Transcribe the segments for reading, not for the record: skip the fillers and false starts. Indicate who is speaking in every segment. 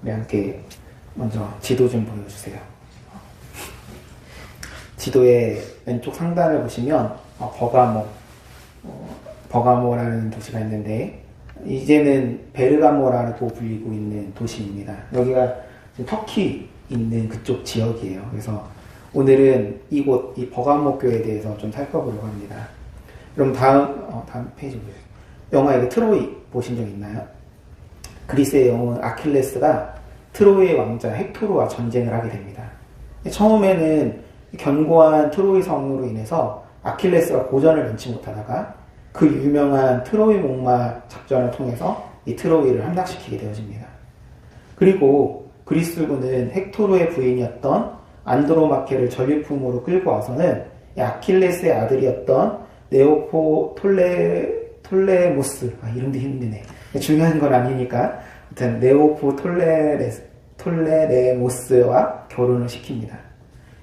Speaker 1: 우리 함께 먼저 지도 좀 보여주세요. 지도의 왼쪽 상단을 보시면 버가모라는 도시가 있는데 이제는 베르가모라고 불리고 있는 도시입니다. 여기가 지금 터키 있는 그쪽 지역이에요. 그래서 오늘은 이곳 이 버가모 교에 대해서 좀 살펴보려고 합니다. 그럼 다음 페이지 보세요. 영화 이거 트로이 보신 적 있나요? 그리스의 영웅 아킬레스가 트로이의 왕자 헥토르와 전쟁을 하게 됩니다. 처음에는 견고한 트로이 성으로 인해서 아킬레스가 고전을 면치 못하다가 그 유명한 트로이 목마 작전을 통해서 이 트로이를 함락시키게 되어집니다. 그리고 그리스군은 헥토르의 부인이었던 안드로마케를 전리품으로 끌고 와서는 아킬레스의 아들이었던 네오포 톨레모스, 이름도 힘드네. 중요한 건 아니니까 아무튼 네오포 톨레레모스와 결혼을 시킵니다.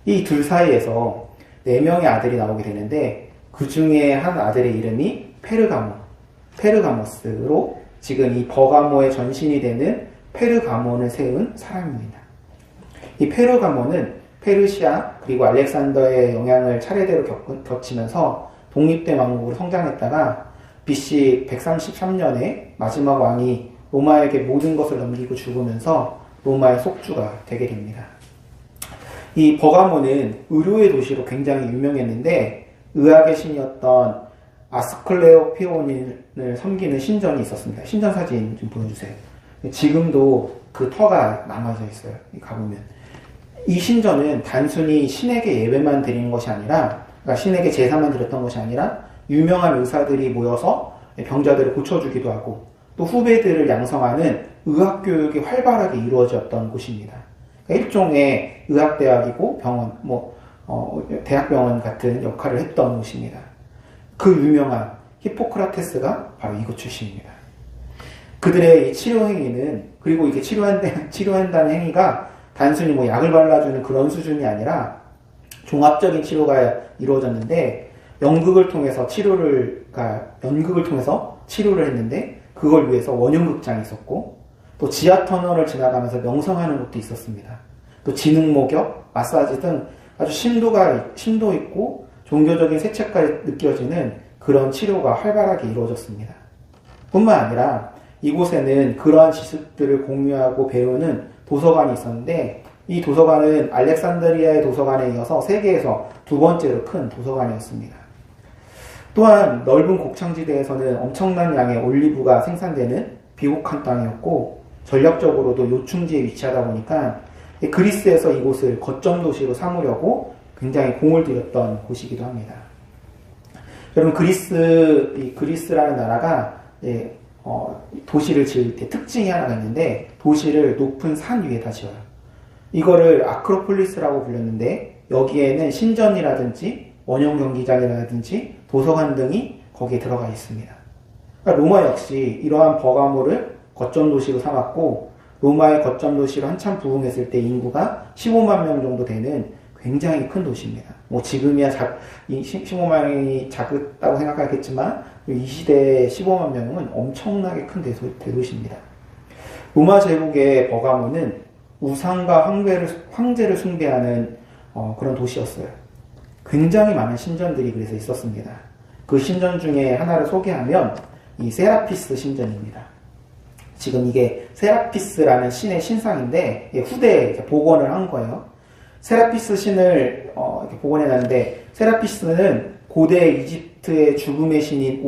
Speaker 1: 이 둘 사이에서 4명의 아들이 나오게 되는데 그 중에 한 아들의 이름이 페르가모스로 지금 이 버가모의 전신이 되는 페르가몬을 세운 사람입니다. 이 페르가몬은 페르시아 그리고 알렉산더의 영향을 차례대로 겹치면서 독립된 왕국으로 성장했다가 BC 133년에 마지막 왕이 로마에게 모든 것을 넘기고 죽으면서 로마의 속주가 되게 됩니다. 이 버가모는 의료의 도시로 굉장히 유명했는데 의학의 신이었던 아스클레오피오닌을 섬기는 신전이 있었습니다. 신전 사진 좀 보여주세요. 지금도 그 터가 남아져 있어요. 가보면 이 신전은 단순히 신에게 예배만 드리는 것이 아니라, 그러니까 신에게 제사만 드렸던 것이 아니라 유명한 의사들이 모여서 병자들을 고쳐주기도 하고 또 후배들을 양성하는 의학 교육이 활발하게 이루어졌던 곳입니다. 그러니까 일종의 의학대학이고 병원, 대학병원 같은 역할을 했던 곳입니다. 그 유명한 히포크라테스가 바로 이곳 출신입니다. 그들의 이 치료 행위는, 그리고 이게 치료한다는 행위가 단순히 약을 발라주는 그런 수준이 아니라 종합적인 치료가 이루어졌는데 연극을 통해서 치료를 했는데 그걸 위해서 원형극장이 있었고 또 지하터널을 지나가면서 명상하는 것도 있었습니다. 또 지능 목욕, 마사지 등 아주 심도 있고 종교적인 세체까지 느껴지는 그런 치료가 활발하게 이루어졌습니다. 뿐만 아니라 이곳에는 그러한 지식들을 공유하고 배우는 도서관이 있었는데 이 도서관은 알렉산드리아의 도서관에 이어서 세계에서 2번째로 큰 도서관이었습니다. 또한 넓은 곡창지대에서는 엄청난 양의 올리브가 생산되는 비옥한 땅이었고 전략적으로도 요충지에 위치하다 보니까 그리스에서 이곳을 거점 도시로 삼으려고 굉장히 공을 들였던 곳이기도 합니다. 여러분 그리스라는 나라가 도시를 지을 때 특징이 하나가 있는데 도시를 높은 산 위에다 지어요. 이거를 아크로폴리스라고 불렸는데 여기에는 신전이라든지 원형 경기장이라든지 도서관 등이 거기에 들어가 있습니다. 그러니까 로마 역시 이러한 버가모를 거점 도시로 삼았고 로마의 거점 도시로 한참 부흥했을 때 인구가 15만 명 정도 되는 굉장히 큰 도시입니다. 지금이야 15만 명이 작다고 생각하겠지만 이 시대의 15만 명은 엄청나게 큰 대도시입니다. 로마 제국의 버가모는 우상과 황제를 숭배하는 그런 도시였어요. 굉장히 많은 신전들이 그래서 있었습니다. 그 신전 중에 하나를 소개하면 이 세라피스 신전입니다. 지금 이게 세라피스라는 신의 신상인데 후대에 복원을 한 거예요. 세라피스 신을 이렇게 복원해놨는데 세라피스는 고대 이집트의 죽음의 신인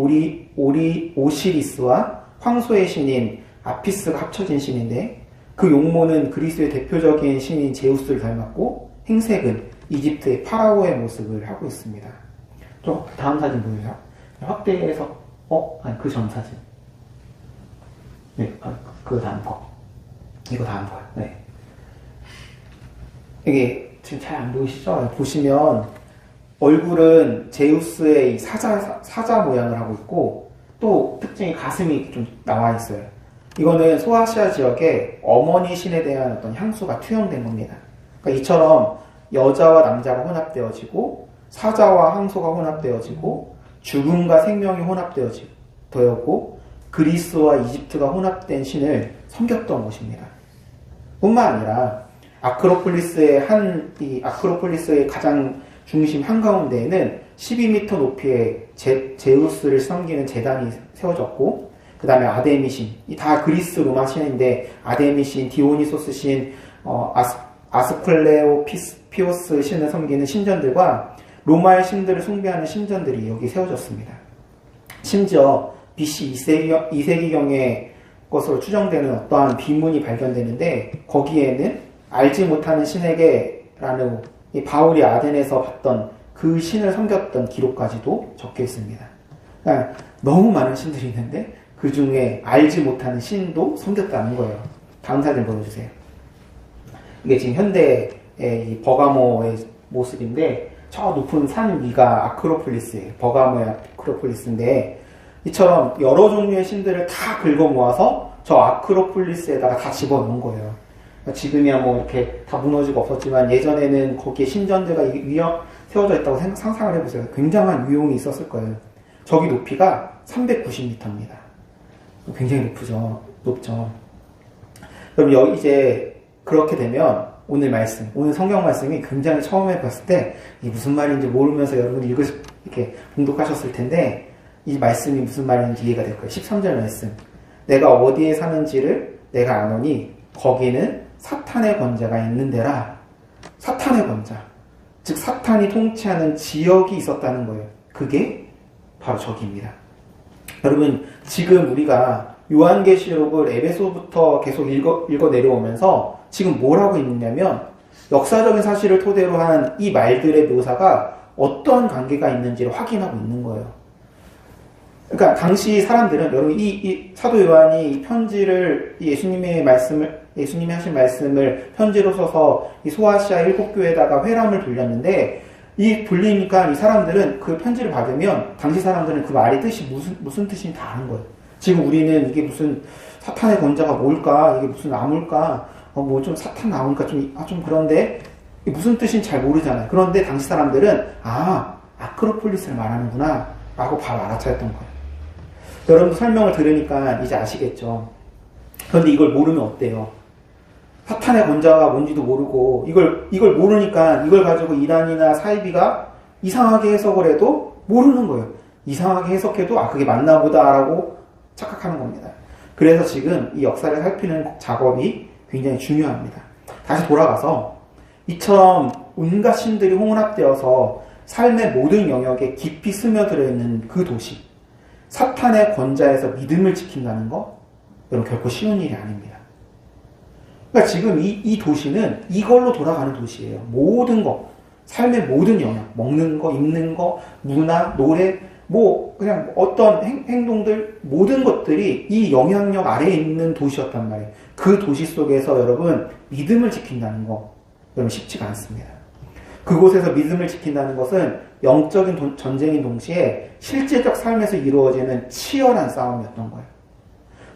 Speaker 1: 오시리스와 황소의 신인 아피스가 합쳐진 신인데 그 용모는 그리스의 대표적인 신인 제우스를 닮았고 행색은 이집트의 파라오의 모습을 하고 있습니다. 좀 다음 사진 보여요. 확대해서 그 전 사진. 네, 그 다음 거. 이거 다음 거요. 네. 이게 지금 잘 안 보이시죠? 보시면 얼굴은 제우스의 사자 모양을 하고 있고 또 특징이 가슴이 좀 나와 있어요. 이거는 소아시아 지역의 어머니 신에 대한 어떤 향수가 투영된 겁니다. 그러니까 이처럼 여자와 남자가 혼합되어지고 사자와 황소가 혼합되어지고 죽음과 생명이 혼합되어지고 그리스와 이집트가 혼합된 신을 섬겼던 곳입니다. 뿐만 아니라 이 아크로폴리스의 가장 중심 한가운데에는 12m 높이의 제우스를 섬기는 제단이 세워졌고, 그 다음에 아데미 신, 다 그리스 로마 신인데 아데미 신, 디오니소스 신, 아스클레오피오스 신을 섬기는 신전들과 로마의 신들을 숭배하는 신전들이 여기 세워졌습니다. 심지어 BC 2세기경의 것으로 추정되는 어떠한 비문이 발견되는데, 거기에는 알지 못하는 신에게라는 이 바울이 아덴에서 봤던 그 신을 섬겼던 기록까지도 적혀 있습니다. 그러니까 너무 많은 신들이 있는데 그 중에 알지 못하는 신도 섬겼다는 거예요. 다음 사진 보여주세요. 이게 지금 현대의 이 버가모의 모습인데, 저 높은 산 위가 아크로폴리스예요. 버가모의 아크로폴리스인데, 이처럼 여러 종류의 신들을 다 긁어 모아서 저 아크로폴리스에다가 다 집어넣은 거예요. 그러니까 지금이야 뭐 이렇게 다 무너지고 없었지만, 예전에는 거기에 신전들과 세워져 있다고 상상을 해보세요. 굉장한 위용이 있었을 거예요. 저기 높이가 390m입니다. 굉장히 높죠. 그럼 이제 그렇게 되면 오늘 성경 말씀이 굉장히 처음에 봤을 때 이게 무슨 말인지 모르면서 여러분 이렇게 봉독하셨을 텐데, 이 말씀이 무슨 말인지 이해가 될 거예요. 13절 말씀. 내가 어디에 사는지를 내가 아노니 거기는 사탄의 권자가 있는 데라. 사탄의 권자. 즉 사탄이 통치하는 지역이 있었다는 거예요. 그게 바로 저기입니다. 여러분, 지금 우리가 요한계시록을 에베소부터 계속 읽어 내려오면서 지금 뭘 하고 있느냐면, 역사적인 사실을 토대로 한 이 말들의 묘사가 어떠한 관계가 있는지를 확인하고 있는 거예요. 그러니까 당시 사람들은, 여러분, 이 사도 요한이 이 편지를, 예수님이 하신 말씀을 편지로 써서 이 소아시아 7교회에다가 회람을 돌렸는데, 이 돌리니까 이 사람들은 그 편지를 받으면 당시 사람들은 그 말의 뜻이 무슨 뜻인지 다 아는 거예요. 지금 우리는 이게 무슨 사탄의 권자가 뭘까? 이게 무슨 나물까? 뭐 좀 사탄 나오니까 좀 그런데 무슨 뜻인지 잘 모르잖아요. 그런데 당시 사람들은 아크로폴리스를 말하는구나 라고 바로 알아차렸던 거예요. 여러분 설명을 들으니까 이제 아시겠죠. 그런데 이걸 모르면 어때요? 사탄의 권자가 뭔지도 모르고 이걸 모르니까 이걸 가지고 이란이나 사이비가 이상하게 해석을 해도 모르는 거예요. 이상하게 해석해도 그게 맞나 보다라고 착각하는 겁니다. 그래서 지금 이 역사를 살피는 작업이 굉장히 중요합니다. 다시 돌아가서 이처럼 온갖 신들이 혼합되어서 삶의 모든 영역에 깊이 스며들어 있는 그 도시, 사탄의 권자에서 믿음을 지킨다는 거, 여러분 결코 쉬운 일이 아닙니다. 그러니까 지금 이 도시는 이걸로 돌아가는 도시예요. 모든 거, 삶의 모든 영역, 먹는 거, 입는 거, 문화, 노래, 그냥 어떤 행동들, 모든 것들이 이 영향력 아래에 있는 도시였단 말이에요. 그 도시 속에서 여러분 믿음을 지킨다는 거, 여러분 쉽지가 않습니다. 그곳에서 믿음을 지킨다는 것은 영적인 전쟁인 동시에 실제적 삶에서 이루어지는 치열한 싸움이었던 거예요.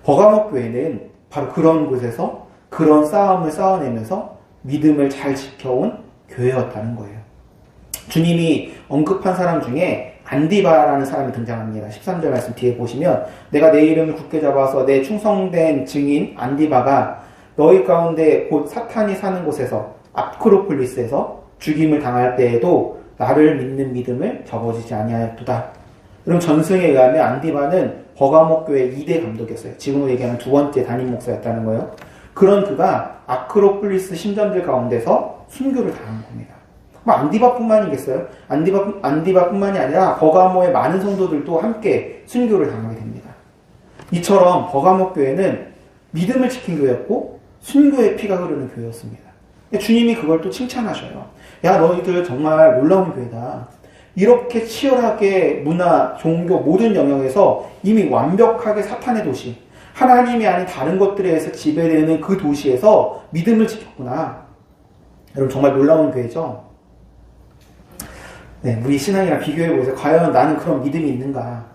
Speaker 1: 버가모 교회는 바로 그런 곳에서 그런 싸움을 싸워내면서 믿음을 잘 지켜온 교회였다는 거예요. 주님이 언급한 사람 중에 안디바라는 사람이 등장합니다. 13절 말씀 뒤에 보시면, 내가 내 이름을 굳게 잡아서 내 충성된 증인 안디바가 너희 가운데 곧 사탄이 사는 곳에서 아크로폴리스에서 죽임을 당할 때에도 나를 믿는 믿음을 접어지지 아니하였도다. 그럼 전승에 의하면 안디바는 버가모 교회 2대 감독이었어요. 지금으로 얘기하면 두 번째 담임 목사였다는 거예요. 그런 그가 아크로폴리스 신전들 가운데서 순교를 당한 겁니다. 안디바뿐만이겠어요? 안디바뿐만이 아니라 버가모의 많은 성도들도 함께 순교를 당하게 됩니다. 이처럼 버가모 교회는 믿음을 지킨 교회였고 순교의 피가 흐르는 교회였습니다. 주님이 그걸 또 칭찬하셔요. 야, 너희들 정말 놀라운 교회다. 이렇게 치열하게 문화, 종교 모든 영역에서 이미 완벽하게 사탄의 도시, 하나님이 아닌 다른 것들에 의해서 지배되는 그 도시에서 믿음을 지켰구나. 여러분 정말 놀라운 교회죠? 네, 우리 신앙이랑 비교해보세요. 과연 나는 그런 믿음이 있는가?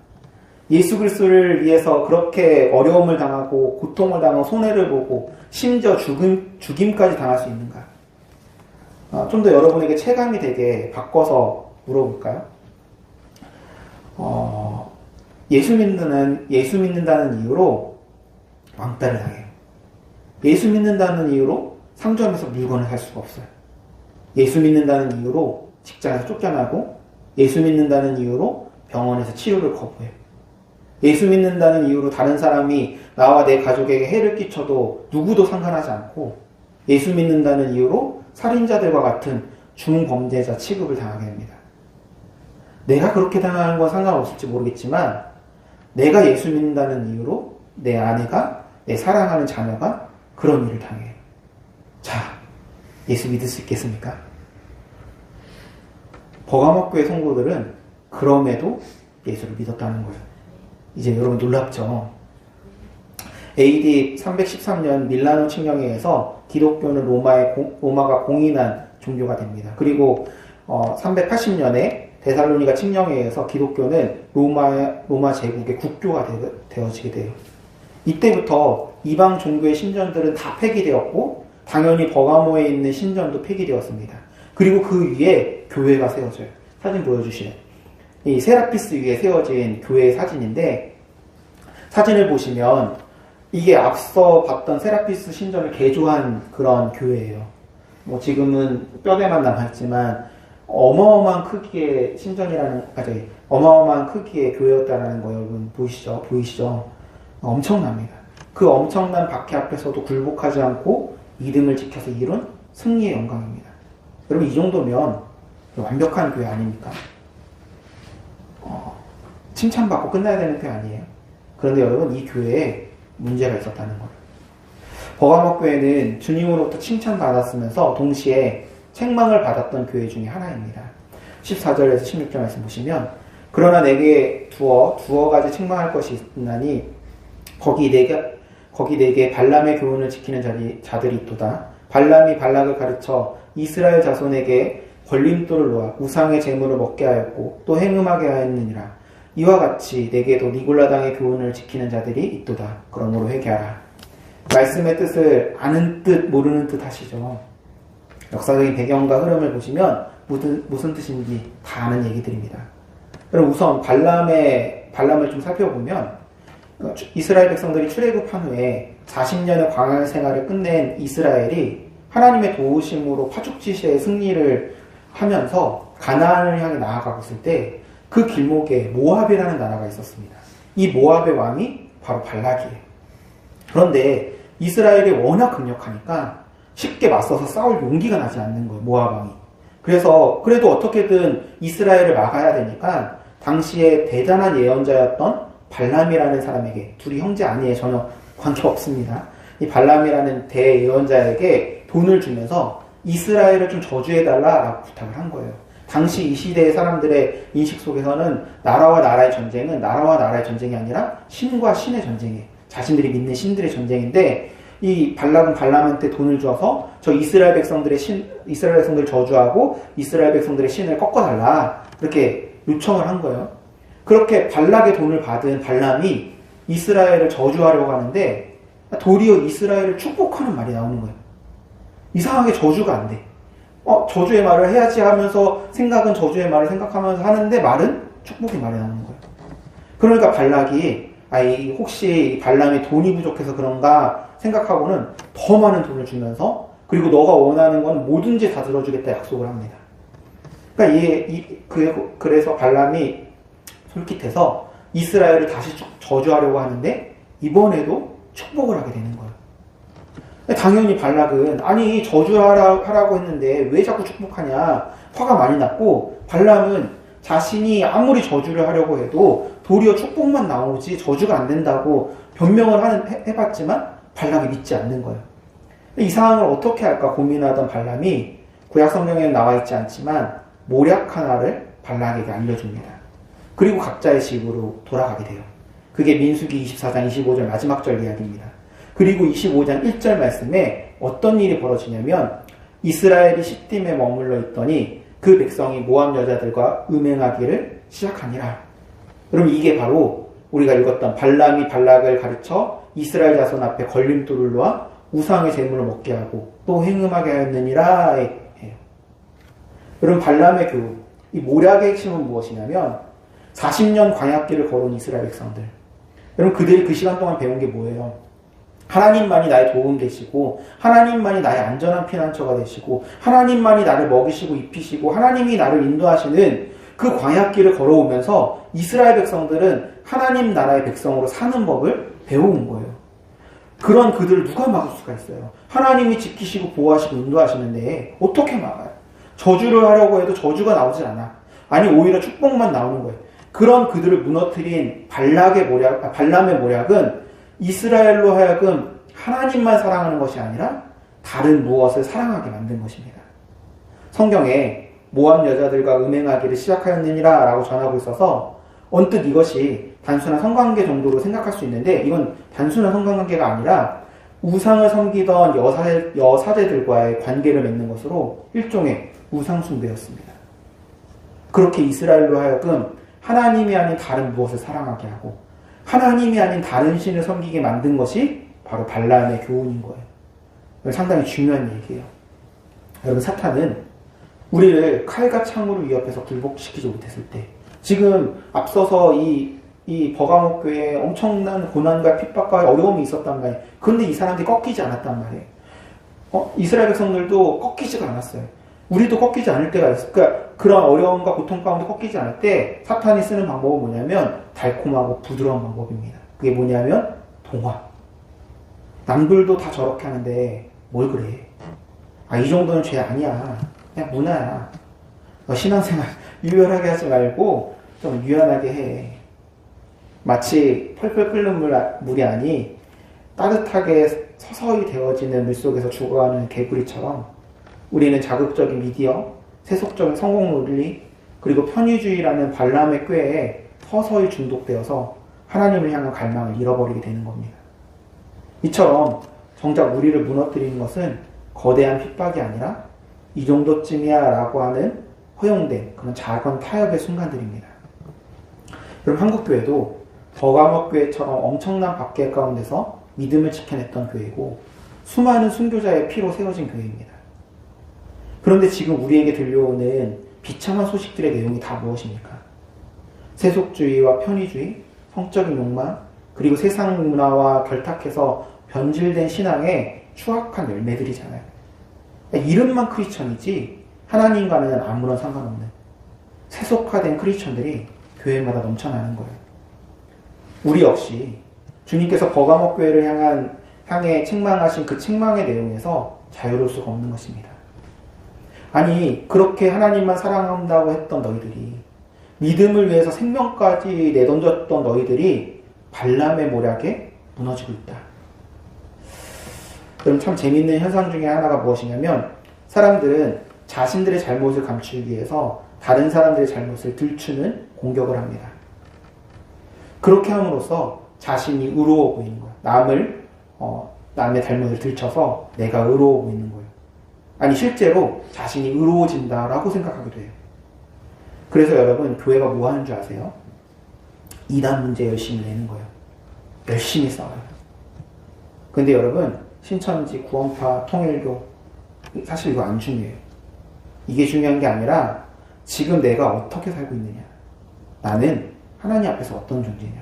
Speaker 1: 예수 그리스도를 위해서 그렇게 어려움을 당하고 고통을 당하고 손해를 보고 심지어 죽임까지 당할 수 있는가? 좀 더 여러분에게 체감이 되게 바꿔서 물어볼까요? 예수 믿는다는 이유로 왕따를 당해요. 예수 믿는다는 이유로 상점에서 물건을 살 수가 없어요. 예수 믿는다는 이유로 직장에서 쫓겨나고, 예수 믿는다는 이유로 병원에서 치료를 거부해요. 예수 믿는다는 이유로 다른 사람이 나와 내 가족에게 해를 끼쳐도 누구도 상관하지 않고, 예수 믿는다는 이유로 살인자들과 같은 중범죄자 취급을 당하게 됩니다. 내가 그렇게 당하는 건 상관없을지 모르겠지만, 내가 예수 믿는다는 이유로 내 아내가, 내 사랑하는 자녀가 그런 일을 당해요. 자, 예수 믿을 수 있겠습니까? 버가모교회 성도들은 그럼에도 예수를 믿었다는 거예요. 이제 여러분 놀랍죠? AD 313년 밀라노 칙령회에서 기독교는 로마가 공인한 종교가 됩니다. 그리고 380년에 데살로니가 칙령회에서 기독교는 로마 제국의 국교가 되어지게 돼요. 이때부터 이방 종교의 신전들은 다 폐기되었고, 당연히 버가모에 있는 신전도 폐기되었습니다. 그리고 그 위에 교회가 세워져요. 사진 보여주시죠. 이 세라피스 위에 세워진 교회의 사진인데, 사진을 보시면 이게 앞서 봤던 세라피스 신전을 개조한 그런 교회예요. 뭐 지금은 뼈대만 남아있지만 어마어마한 크기의 어마어마한 크기의 교회였다는 거 여러분 보이시죠? 엄청납니다. 그 엄청난 박해 앞에서도 굴복하지 않고 믿음을 지켜서 이룬 승리의 영광입니다. 여러분, 이 정도면 완벽한 교회 아닙니까? 칭찬받고 끝나야 되는 교회 아니에요. 그런데 여러분, 이 교회에 문제가 있었다는 거예요. 버가모 교회는 주님으로부터 칭찬받았으면서 동시에 책망을 받았던 교회 중에 하나입니다. 14절에서 16절 말씀 보시면, 그러나 내게 두어 가지 책망할 것이 있나니 거기 내게 발람의 교훈을 지키는 자들이 있도다. 발람이 발락을 가르쳐 이스라엘 자손에게 걸림돌을 놓아 우상의 재물을 먹게 하였고 또 행음하게 하였느니라. 이와 같이 내게도 니골라당의 교훈을 지키는 자들이 있도다. 그러므로 회개하라. 말씀의 뜻을 아는 뜻 모르는 뜻 하시죠. 역사적인 배경과 흐름을 보시면 무슨 뜻인지 다 아는 얘기들입니다. 그럼 우선 발람을 좀 살펴보면, 이스라엘 백성들이 출애굽한 후에 40년의 광야 생활을 끝낸 이스라엘이 하나님의 도우심으로 파죽지세의 승리를 하면서 가나안을 향해 나아가고 있을 때 그 길목에 모압이라는 나라가 있었습니다. 이 모압의 왕이 바로 발락이에요. 그런데 이스라엘이 워낙 강력하니까 쉽게 맞서서 싸울 용기가 나지 않는 거예요, 모압 왕이. 그래서 그래도 어떻게든 이스라엘을 막아야 되니까 당시에 대단한 예언자였던 발람이라는 사람에게, 둘이 형제 아니에요, 전혀 관계없습니다. 이 발람이라는 대예언자에게 돈을 주면서 이스라엘을 좀 저주해달라라고 부탁을 한 거예요. 당시 이 시대의 사람들의 인식 속에서는 나라와 나라의 전쟁이 아니라 신과 신의 전쟁이에요. 자신들이 믿는 신들의 전쟁인데, 이 발락은 발람한테 돈을 줘서 저 이스라엘 백성들을 저주하고 이스라엘 백성들의 신을 꺾어달라, 이렇게 요청을 한 거예요. 그렇게 발락의 돈을 받은 발람이 이스라엘을 저주하려고 하는데 도리어 이스라엘을 축복하는 말이 나오는 거예요. 이상하게 저주가 안 돼. 저주의 말을 해야지 하면서 생각은 저주의 말을 생각하면서 하는데 말은 축복의 말이 나오는 거예요. 그러니까 발락이 혹시 발람이 돈이 부족해서 그런가 생각하고는 더 많은 돈을 주면서, 그리고 너가 원하는 건 뭐든지 다 들어주겠다 약속을 합니다. 그러니까 그래서 발람이 솔깃해서 이스라엘을 다시 저주하려고 하는데 이번에도 축복을 하게 되는 거예요. 당연히 발락은 아니 저주하라고 했는데 왜 자꾸 축복하냐 화가 많이 났고, 발람은 자신이 아무리 저주를 하려고 해도 도리어 축복만 나오지 저주가 안 된다고 변명을 해봤지만 발락이 믿지 않는 거예요. 이 상황을 어떻게 할까 고민하던 발람이 구약 성경에는 나와 있지 않지만 모략 하나를 발락에게 알려줍니다. 그리고 각자의 집으로 돌아가게 돼요. 그게 민수기 24장 25절 마지막 절 이야기입니다. 그리고 25장 1절 말씀에 어떤 일이 벌어지냐면, 이스라엘이 시딤에 머물러 있더니 그 백성이 모압 여자들과 음행하기를 시작하니라. 그럼 이게 바로 우리가 읽었던 발람이 발락을 가르쳐 이스라엘 자손 앞에 걸림돌을 놓아 우상의 재물을 먹게 하고 또 행음하게 하였느니라 해요. 여러분, 발람의 교훈, 이 모략의 핵심은 무엇이냐면 40년 광야길을 걸은 이스라엘 백성들. 여러분, 그들이 그 시간 동안 배운 게 뭐예요? 하나님만이 나의 도움 되시고 하나님만이 나의 안전한 피난처가 되시고 하나님만이 나를 먹이시고 입히시고 하나님이 나를 인도하시는 그 광야길을 걸어오면서 이스라엘 백성들은 하나님 나라의 백성으로 사는 법을 배워온 거예요. 그런 그들을 누가 막을 수가 있어요? 하나님이 지키시고 보호하시고 인도하시는데 어떻게 막아요? 저주를 하려고 해도 저주가 나오질 않아. 아니 오히려 축복만 나오는 거예요. 그런 그들을 무너뜨린 발람의 모략은 이스라엘로 하여금 하나님만 사랑하는 것이 아니라 다른 무엇을 사랑하게 만든 것입니다. 성경에 모압 여자들과 음행하기를 시작하였느니라 라고 전하고 있어서 언뜻 이것이 단순한 성관계 정도로 생각할 수 있는데 이건 단순한 성관계가 아니라 우상을 섬기던 여사제들과의 관계를 맺는 것으로 일종의 우상숭배였습니다. 그렇게 이스라엘로 하여금 하나님이 아닌 다른 무엇을 사랑하게 하고 하나님이 아닌 다른 신을 섬기게 만든 것이 바로 발람의 교훈인 거예요. 상당히 중요한 얘기예요. 여러분, 사탄은 우리를 칼과 창으로 위협해서 굴복시키지 못했을 때 지금 앞서서 이 버가모 교회에 엄청난 고난과 핍박과 어려움이 있었단 말이에요. 그런데 이 사람들이 꺾이지 않았단 말이에요. 이스라엘 백성들도 꺾이지가 않았어요. 우리도 꺾이지 않을 때가 있어요. 그러니까 그런 어려움과 고통 가운데 꺾이지 않을 때 사탄이 쓰는 방법은 뭐냐면 달콤하고 부드러운 방법입니다. 그게 뭐냐면 동화. 남들도 다 저렇게 하는데 뭘 그래. 이 정도는 죄 아니야. 그냥 문화야. 너 신앙생활 유연하게 하지 말고 좀 유연하게 해. 마치 펄펄 끓는 물이 아니 따뜻하게 서서히 데워지는 물속에서 죽어가는 개구리처럼 우리는 자극적인 미디어, 세속적인 성공 논리, 그리고 편의주의라는 발람의 꾀에 서서히 중독되어서 하나님을 향한 갈망을 잃어버리게 되는 겁니다. 이처럼 정작 우리를 무너뜨리는 것은 거대한 핍박이 아니라 이 정도쯤이야 라고 하는 허용된 그런 작은 타협의 순간들입니다. 여러분, 한국교회도 버가모교회처럼 엄청난 박해 가운데서 믿음을 지켜냈던 교회고 수많은 순교자의 피로 세워진 교회입니다. 그런데 지금 우리에게 들려오는 비참한 소식들의 내용이 다 무엇입니까? 세속주의와 편의주의, 성적인 욕망, 그리고 세상 문화와 결탁해서 변질된 신앙의 추악한 열매들이잖아요. 이름만 크리스천이지 하나님과는 아무런 상관없는 세속화된 크리스천들이 교회마다 넘쳐나는 거예요. 우리 역시 주님께서 버가모 교회를 향해 책망하신 그 책망의 내용에서 자유로울 수가 없는 것입니다. 아니, 그렇게 하나님만 사랑한다고 했던 너희들이, 믿음을 위해서 생명까지 내던졌던 너희들이 발람의 모략에 무너지고 있다. 여러분, 참 재미있는 현상 중에 하나가 무엇이냐면 사람들은 자신들의 잘못을 감추기 위해서 다른 사람들의 잘못을 들추는 공격을 합니다. 그렇게 함으로써 자신이 의로워 보이는 거예요. 남의 잘못을 들춰서 내가 의로워 보이는 거예요. 아니, 실제로 자신이 의로워진다라고 생각하기도 해요. 그래서 여러분, 교회가 뭐 하는 줄 아세요? 이단 문제 열심히 내는 거예요. 열심히 싸워요. 근데 여러분, 신천지, 구원파, 통일교, 사실 이거 안 중요해요. 이게 중요한 게 아니라 지금 내가 어떻게 살고 있느냐. 나는 하나님 앞에서 어떤 존재냐.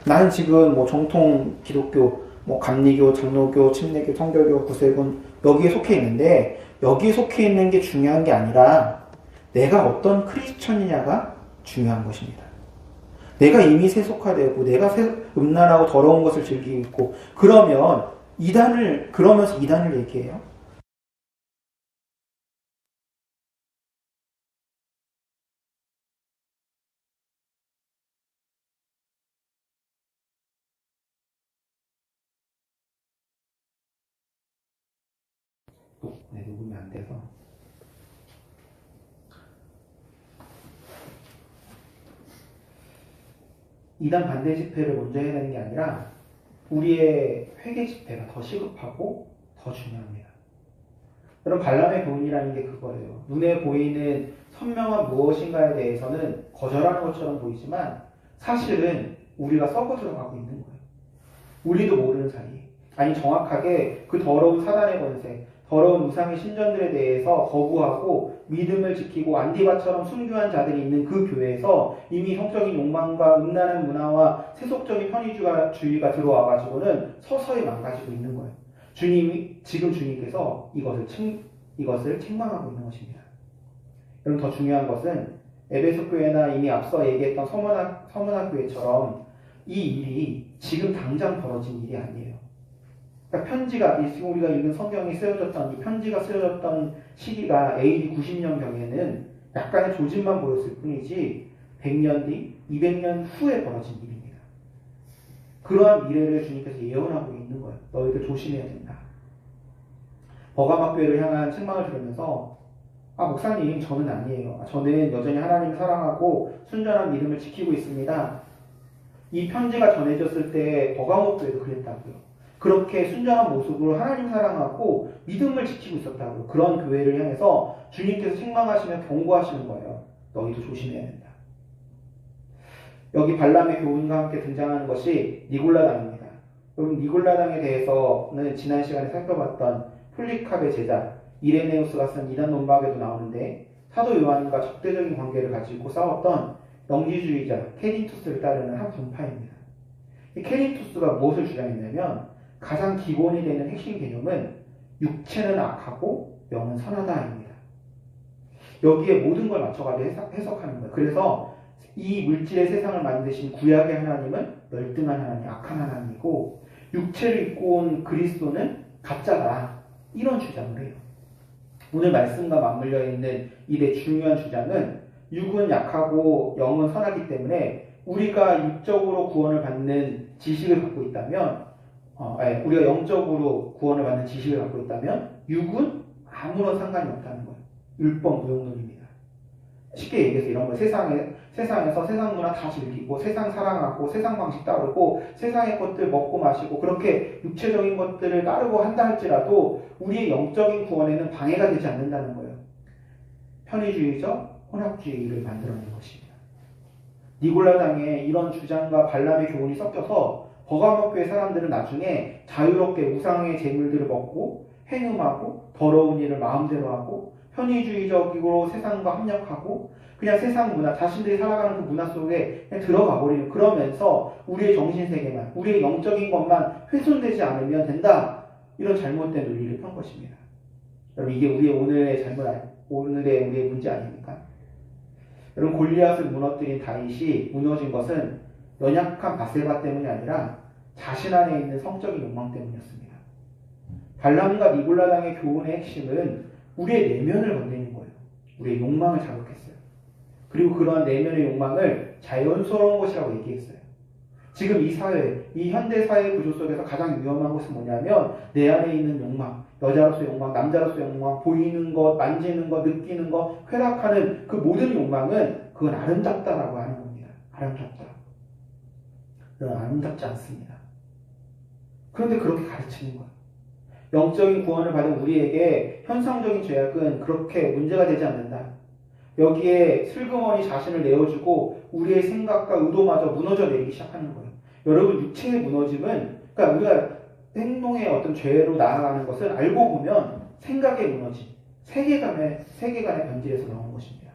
Speaker 1: 나는 지금 정통 기독교, 감리교, 장로교, 침례교, 성결교, 구세군 여기에 속해 있는데 여기에 속해 있는 게 중요한 게 아니라 내가 어떤 크리스천이냐가 중요한 것입니다. 내가 이미 세속화되고 내가 음란하고 더러운 것을 즐기고 있고 그러면서 이단을 얘기해요. 녹음이 안 돼서. 이단 반대 집회를 먼저 해야 되는 게 아니라 우리의 회개 집회가 더 시급하고 더 중요합니다. 여러분, 발람의 교훈이라는 게 그거예요. 눈에 보이는 선명한 무엇인가에 대해서는 거절하는 것처럼 보이지만 사실은 우리가 썩어 들어가고 있는 거예요. 우리도 모르는 사이. 아니, 정확하게 그 더러운 사단의 권세, 더러운 우상의 신전들에 대해서 거부하고 믿음을 지키고 안디바처럼 순교한 자들이 있는 그 교회에서 이미 성적인 욕망과 음란한 문화와 세속적인 편의주의가 들어와가지고는 서서히 망가지고 있는 거예요. 지금 주님께서 이것을 책망하고 있는 것입니다. 여러분, 더 중요한 것은 에베소 교회나 이미 앞서 얘기했던 서문화 교회처럼 이 일이 지금 당장 벌어진 일이 아니에요. 그러니까 편지가, 지금 우리가 읽은 성경이 쓰여졌던, 이 편지가 쓰여졌던 시기가 AD 90년경에는 약간의 조짐만 보였을 뿐이지 100년 뒤, 200년 후에 벌어진 일입니다. 그러한 미래를 주님께서 예언하고 있는 거예요. 너희들 조심해야 된다. 버가마 교회를 향한 책망을 들으면서 목사님, 저는 아니에요. 저는 여전히 하나님을 사랑하고 순전한 믿음을 지키고 있습니다. 이 편지가 전해졌을 때 버가모 교회도 그랬다고요. 그렇게 순전한 모습으로 하나님 사랑하고 믿음을 지키고 있었다고요. 그런 교회를 향해서 주님께서 책망하시며 경고하시는 거예요. 너희도 조심해야 된다. 여기 발람의 교훈과 함께 등장하는 것이 니골라당입니다. 여러분, 니골라당에 대해서는 지난 시간에 살펴봤던 폴리캅의 제자 이레네우스가 쓴 이단 논박에도 나오는데, 사도 요한과 적대적인 관계를 가지고 싸웠던 영지주의자 케린투스를 따르는 한 분파입니다. 이 케린투스가 무엇을 주장했냐면, 가장 기본이 되는 핵심 개념은 육체는 악하고 영은 선하다입니다. 여기에 모든 걸 맞춰가지고 해석하는 거예요. 그래서 이 물질의 세상을 만드신 구약의 하나님은 열등한 하나님, 악한 하나님이고, 육체를 입고 온 그리스도는 가짜다, 이런 주장을 해요. 오늘 말씀과 맞물려 있는 이 네 중요한 주장은 육은 약하고 영은 선하기 때문에 우리가 육적으로 구원을 받는 지식을 갖고 있다면, 우리가 영적으로 구원을 받는 지식을 갖고 있다면 육은 아무런 상관이 없다는 거예요. 율법 무용론입니다. 쉽게 얘기해서 이런 거예요. 세상에서 세상 문화 다 즐기고 세상 사랑하고 세상 방식 따르고 세상의 것들 먹고 마시고 그렇게 육체적인 것들을 따르고 한다 할지라도 우리의 영적인 구원에는 방해가 되지 않는다는 거예요. 편의주의적 혼합주의를 만들어낸 것입니다. 니골라당의 이런 주장과 발람의 교훈이 섞여서 버가모 교회 사람들은 나중에 자유롭게 우상의 재물들을 먹고 행음하고 더러운 일을 마음대로 하고 편의주의적으로 세상과 합력하고 그냥 세상 문화, 자신들이 살아가는 그 문화 속에 그냥 들어가 버리는, 그러면서 우리의 정신세계만, 우리의 영적인 것만 훼손되지 않으면 된다, 이런 잘못된 논리를 편 것입니다. 여러분, 이게 우리의 오늘의 우리의 문제 아닙니까? 여러분, 골리앗을 무너뜨린 다윗이 무너진 것은 연약한 바세바 때문이 아니라 자신 안에 있는 성적인 욕망 때문이었습니다. 발람과 니골라당의 교훈의 핵심은 우리의 내면을 건드리는 거예요. 우리의 욕망을 자극했어요. 그리고 그러한 내면의 욕망을 자연스러운 것이라고 얘기했어요. 지금 이 사회, 이 현대 사회 구조 속에서 가장 위험한 것은 뭐냐면 내 안에 있는 욕망, 여자로서의 욕망, 남자로서의 욕망, 보이는 것, 만지는 것, 느끼는 것, 쾌락하는 그 모든 욕망은 그건 아름답다라고 하는 겁니다. 아름답다. 그건 아름답지 않습니다. 그런데 그렇게 가르치는 거예요. 영적인 구원을 받은 우리에게 현상적인 죄악은 그렇게 문제가 되지 않는다. 여기에 슬그머니 자신을 내어주고 우리의 생각과 의도마저 무너져 내리기 시작하는 거예요. 여러분, 육체의 무너짐은, 그러니까 우리가 행동의 어떤 죄로 나아가는 것은 알고 보면 생각의 무너짐, 세계관의 변질에서 나오는 것입니다.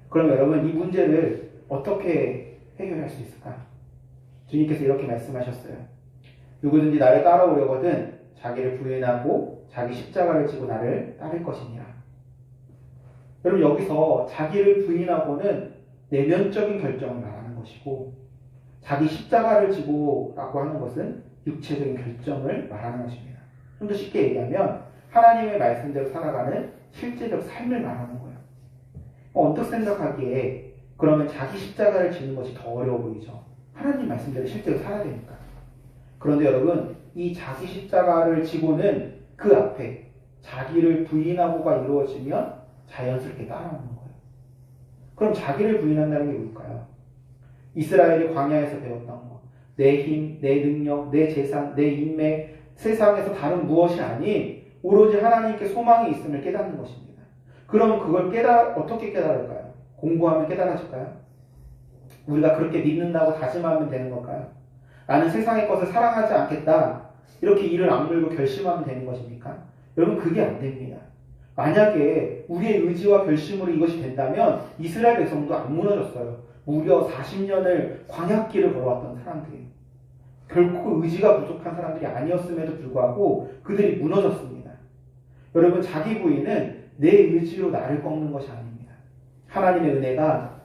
Speaker 1: 그럼 여러분, 이 문제를 어떻게 해결할 수 있을까? 주님께서 이렇게 말씀하셨어요. 누구든지 나를 따라오려거든 자기를 부인하고 자기 십자가를 지고 나를 따를 것이니라. 여러분, 여기서 자기를 부인하고는 내면적인 결정을 말하는 것이고, 자기 십자가를 지고라고 하는 것은 육체적인 결정을 말하는 것입니다. 좀 더 쉽게 얘기하면 하나님의 말씀대로 살아가는 실제적 삶을 말하는 거예요. 언뜻 생각하기에 그러면 자기 십자가를 지는 것이 더 어려워 보이죠. 하나님 말씀대로 실제로 살아야 되니까. 그런데 여러분, 이 자기 십자가를 지고는 그 앞에 자기를 부인하고가 이루어지면 자연스럽게 따라오는 거예요. 그럼 자기를 부인한다는 게 뭘까요? 이스라엘이 광야에서 배웠던 거, 내 힘, 내 능력, 내 재산, 내 인맥, 세상에서 다른 무엇이 아닌 오로지 하나님께 소망이 있음을 깨닫는 것입니다. 그럼 그걸 어떻게 깨달을까요? 공부하면 깨달아질까요? 우리가 그렇게 믿는다고 다짐하면 되는 걸까요? 나는 세상의 것을 사랑하지 않겠다, 이렇게 이를 악물고 결심하면 되는 것입니까? 여러분 그게 안 됩니다. 만약에 우리의 의지와 결심으로 이것이 된다면 이스라엘 백성도 안 무너졌어요. 무려 40년을 광야길을 걸어왔던 사람들이에요. 결코 의지가 부족한 사람들이 아니었음에도 불구하고 그들이 무너졌습니다. 여러분 자기 부인은 내 의지로 나를 꺾는 것이 아닙니다. 하나님의 은혜가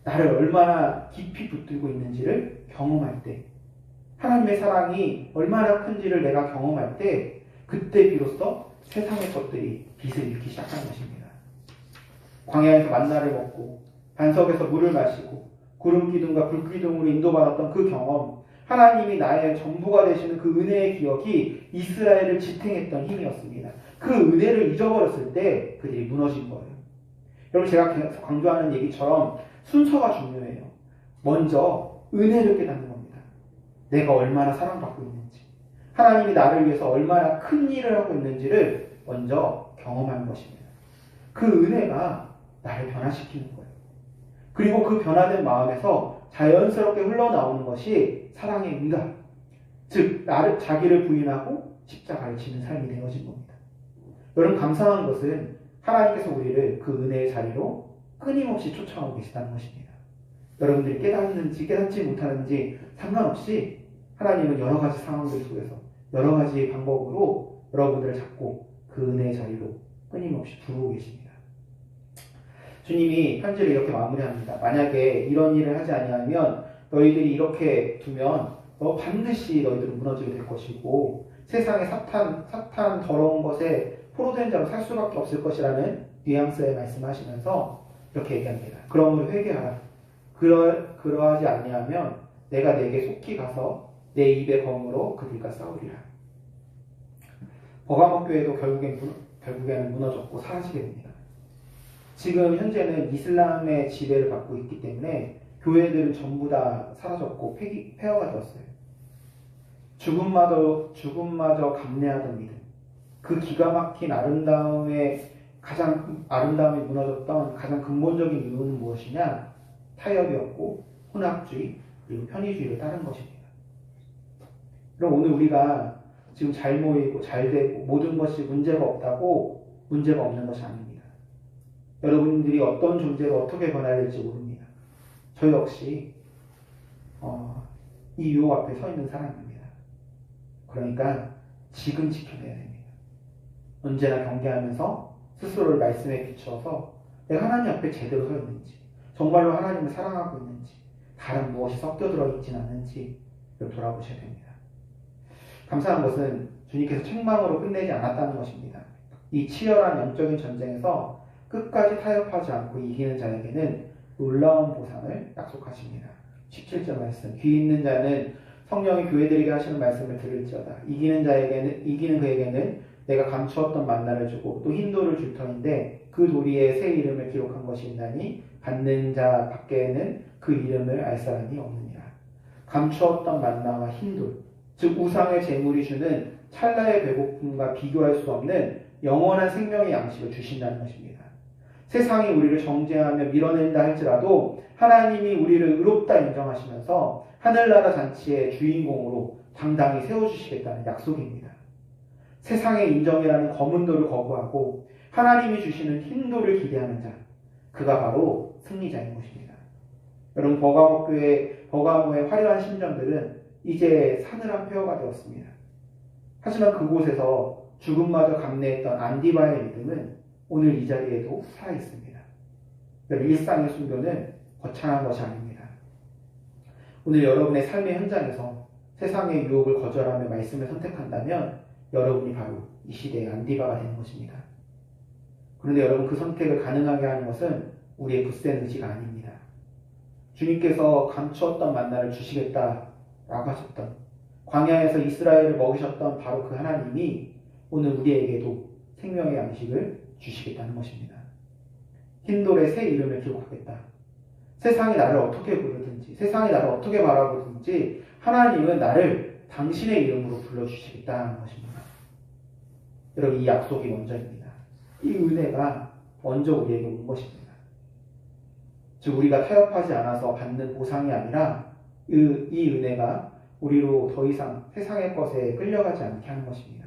Speaker 1: 나를 얼마나 깊이 붙들고 있는지를 경험할 때, 하나님의 사랑이 얼마나 큰지를 내가 경험할 때, 그때 비로소 세상의 것들이 빛을 잃기 시작하는 것입니다. 광야에서 만나를 먹고 반석에서 물을 마시고 구름 기둥과 불 기둥으로 인도받았던 그 경험, 하나님이 나의 전부가 되시는 그 은혜의 기억이 이스라엘을 지탱했던 힘이었습니다. 그 은혜를 잊어버렸을 때 그들이 무너진 거예요. 여러분 제가 계속 강조하는 얘기처럼 순서가 중요해요. 먼저 은혜를 깨닫는 겁니다. 내가 얼마나 사랑받고 있는지, 하나님이 나를 위해서 얼마나 큰 일을 하고 있는지를 먼저 경험하는 것입니다. 그 은혜가 나를 변화시키는 거예요. 그리고 그 변화된 마음에서 자연스럽게 흘러나오는 것이 사랑의 응답, 즉 나를 자기를 부인하고 십자가를 지는 삶이 되어진 겁니다. 여러분 감사한 것은 하나님께서 우리를 그 은혜의 자리로 끊임없이 쫓아오고 계시다는 것입니다. 여러분들이 깨닫는지 깨닫지 못하는지 상관없이 하나님은 여러 가지 상황들 속에서 여러 가지 방법으로 여러분들을 잡고 그 은혜의 자리로 끊임없이 부르고 계십니다. 주님이 편지를 이렇게 마무리합니다. 만약에 이런 일을 하지 아니하면 너희들이 이렇게 두면 반드시 너희들은 무너지게 될 것이고 세상의 사탄 더러운 것에 포로된 자로 살 수밖에 없을 것이라는 뉘앙스의 말씀하시면서 이렇게 얘기합니다. 그러므로 회개하라. 그러하지 아니하면 내가 내게 속히 가서 내 입의 검으로 그들과 싸우리라. 버가모 교회도 결국에는 무너졌고 사라지게 됩니다. 지금 현재는 이슬람의 지배를 받고 있기 때문에 교회들은 전부 다 사라졌고 폐허가 되었어요. 죽음마저 감내하던 믿음, 그 기가 막힌 가장 아름다움이 무너졌던 가장 근본적인 이유는 무엇이냐? 타협이었고 혼합주의 그리고 편의주의를 따른 것입니다. 그럼 오늘 우리가 지금 잘 모이고 잘 되고 모든 것이 문제가 없다고 문제가 없는 것이 아닙니다. 여러분들이 어떤 존재로 어떻게 변해야 될지 모릅니다. 저 역시 이 유혹 앞에 서 있는 사람입니다. 그러니까 지금 지켜내야 됩니다. 언제나 경계하면서 스스로를 말씀에 비추어서 내가 하나님 앞에 제대로 서 있는지, 정말로 하나님을 사랑하고 있는지, 다른 무엇이 섞여 들어있진 않는지를 돌아보셔야 됩니다. 감사한 것은 주님께서 책망으로 끝내지 않았다는 것입니다. 이 치열한 영적인 전쟁에서 끝까지 타협하지 않고 이기는 자에게는 놀라운 보상을 약속하십니다. 17절 말씀, 귀 있는 자는 성령이 교회들에게 하시는 말씀을 들을지어다. 이기는 그에게는 내가 감추었던 만나를 주고 또 흰돌을 줄 터인데 그 도리에 새 이름을 기록한 것이 있나니 받는 자 밖에는 그 이름을 알 사람이 없느니라. 감추었던 만나와 흰돌, 즉 우상의 제물이 주는 찰나의 배고픔과 비교할 수 없는 영원한 생명의 양식을 주신다는 것입니다. 세상이 우리를 정죄하며 밀어낸다 할지라도 하나님이 우리를 의롭다 인정하시면서 하늘나라 잔치의 주인공으로 당당히 세워주시겠다는 약속입니다. 세상의 인정이라는 검은 돌을 거부하고 하나님이 주시는 흰 돌을 기대하는 자, 그가 바로 승리자인 것입니다. 여러분 버가모의 화려한 심정들은 이제 사늘한 폐허가 되었습니다. 하지만 그곳에서 죽음마저 감내했던 안디바의 믿음은 오늘 이 자리에도 살아있습니다. 여러분 일상의 순교는 거창한 것이 아닙니다. 오늘 여러분의 삶의 현장에서 세상의 유혹을 거절하며 말씀을 선택한다면 여러분이 바로 이 시대의 안디바가 되는 것입니다. 그런데 여러분 그 선택을 가능하게 하는 것은 우리의 굳센 의지가 아닙니다. 주님께서 감추었던 만나를 주시겠다라고 하셨던 광야에서 이스라엘을 먹이셨던 바로 그 하나님이 오늘 우리에게도 생명의 양식을 주시겠다는 것입니다. 흰돌에 새 이름을 기록하겠다. 세상이 나를 어떻게 부르든지 세상이 나를 어떻게 바라보든지 하나님은 나를 당신의 이름으로 불러주시겠다는 것입니다. 여러분 이 약속이 먼저입니다. 이 은혜가 먼저 우리에게 온 것입니다. 즉 우리가 타협하지 않아서 받는 보상이 아니라 이 은혜가 우리로 더 이상 세상의 것에 끌려가지 않게 하는 것입니다.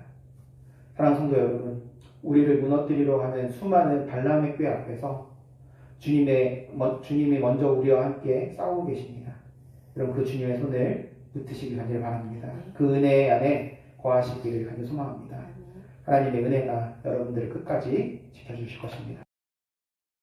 Speaker 1: 사랑하는 성도 여러분, 우리를 무너뜨리려 하는 수많은 발람의 꾀 앞에서 주님이 먼저 우리와 함께 싸우고 계십니다. 여러분 그 주님의 손을 붙으시기 간절히 바랍니다. 그 은혜 안에 거하시기를 간절히 소망합니다. 하나님의 은혜가 여러분들을 끝까지 지켜주실 것입니다.